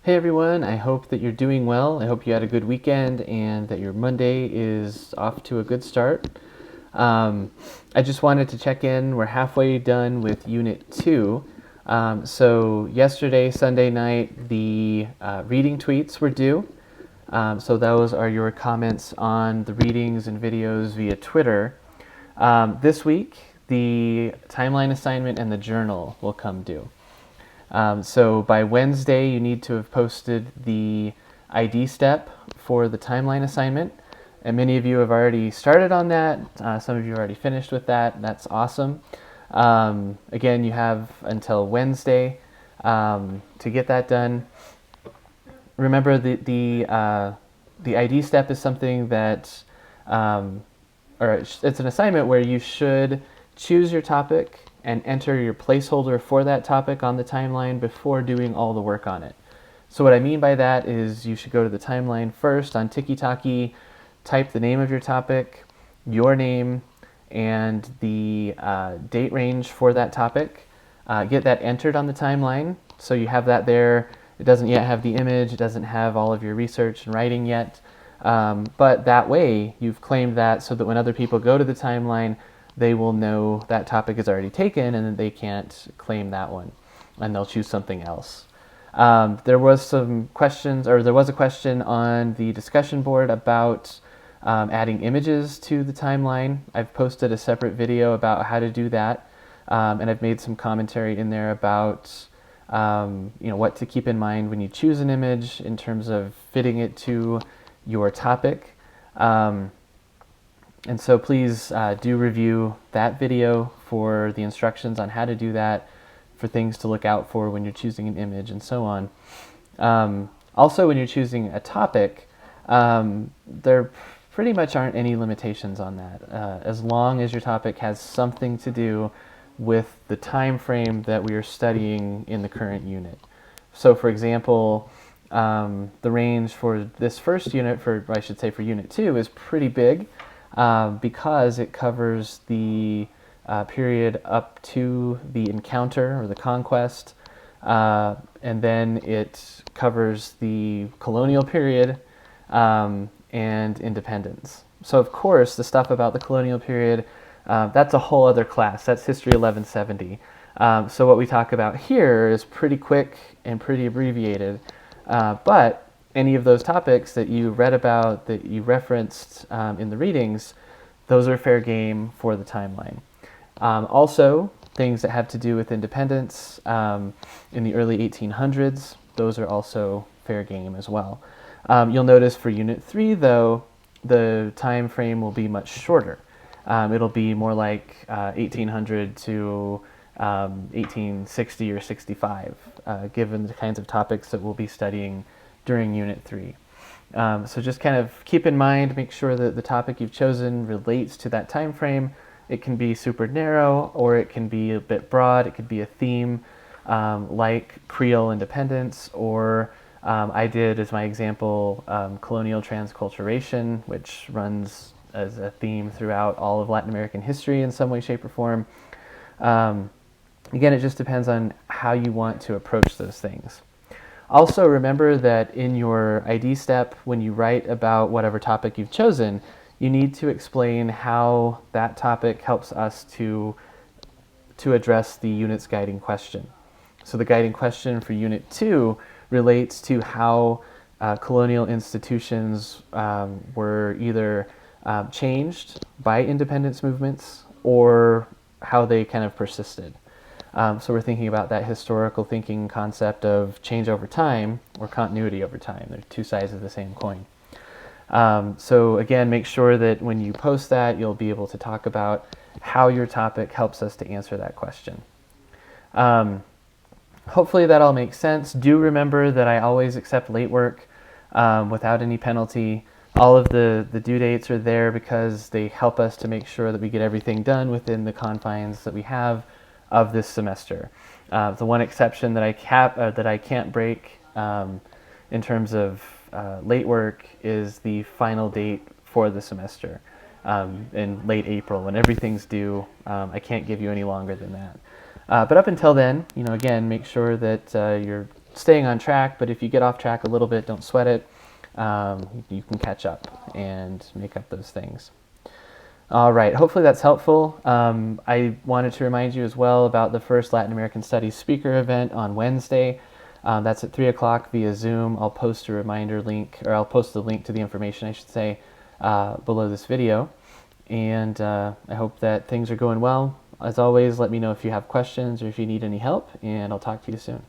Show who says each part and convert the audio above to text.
Speaker 1: Hey everyone, I hope that you're doing well. I hope you had a good weekend and that your Monday is off to a good start. Um, I just wanted to check in. We're halfway done with Unit 2. So yesterday, Sunday night, the reading tweets were due. So those are your comments on the readings and videos via Twitter. This week, the timeline assignment and the journal will come due. So by Wednesday, you need to have posted the ID step for the timeline assignment. And many of you have already started on that. Some of you are already finished with that. That's awesome. Again, you have until Wednesday to get that done. Remember, the ID step is something that, or it's an assignment where you should choose your topic and enter your placeholder for that topic on the timeline before doing all the work on it. So what I mean by that is you should go to the timeline first on Tiki-Taki, type the name of your topic, your name, and the date range for that topic. Get that entered on the timeline so you have that there. It doesn't yet have the image, it doesn't have all of your research and writing yet, but that way you've claimed that so that when other people go to the timeline, they will know that topic is already taken and that they can't claim that one, and they'll choose something else. There was a question on the discussion board about adding images to the timeline. I've posted a separate video about how to do that, and I've made some commentary in there about what to keep in mind when you choose an image in terms of fitting it to your topic. And so please do review that video for the instructions on how to do that, for things to look out for when you're choosing an image, and so on. Also, when you're choosing a topic, there pretty much aren't any limitations on that, as long as your topic has something to do with the time frame that we are studying in the current unit. So for example, the range for this first unit, for Unit 2, is pretty big. Because it covers the period up to the encounter or the conquest, and then it covers the colonial period and independence. So of course, the stuff about the colonial period, that's a whole other class. That's History 1170. So what we talk about here is pretty quick and pretty abbreviated, but any of those topics that you read about, that you referenced in the readings, those are fair game for the timeline. Also, things that have to do with independence in the early 1800s, those are also fair game as well. You'll notice for Unit 3, though, the time frame will be much shorter. It'll be more like 1800 to 1860 or 65, given the kinds of topics that we'll be studying during Unit 3. So just kind of keep in mind, make sure that the topic you've chosen relates to that time frame. It can be super narrow, or it can be a bit broad. It could be a theme, like Creole independence, or I did, as my example, colonial transculturation, which runs as a theme throughout all of Latin American history in some way, shape, or form. Again, it just depends on how you want to approach those things. Also, remember that in your ID step, when you write about whatever topic you've chosen, you need to explain how that topic helps us to address the unit's guiding question. So the guiding question for Unit 2 relates to how colonial institutions were either changed by independence movements or how they kind of persisted. So we're thinking about that historical thinking concept of change over time or continuity over time. They're two sides of the same coin. So again, make sure that when you post that, you'll be able to talk about how your topic helps us to answer that question. Hopefully that all makes sense. Do remember that I always accept late work without any penalty. All of the due dates are there because they help us to make sure that we get everything done within the confines that we have of this semester. The one exception that I can't break in terms of late work is the final date for the semester in late April, when everything's due. I can't give you any longer than that. But up until then, again, make sure that you're staying on track, but if you get off track a little bit, don't sweat it. You can catch up and make up those things. All right, hopefully that's helpful. I wanted to remind you as well about the first Latin American Studies speaker event on Wednesday. That's at 3 o'clock via Zoom. I'll post a reminder link, or I'll post the link to the information, I should say, below this video. And I hope that things are going well. As always, let me know if you have questions or if you need any help, and I'll talk to you soon.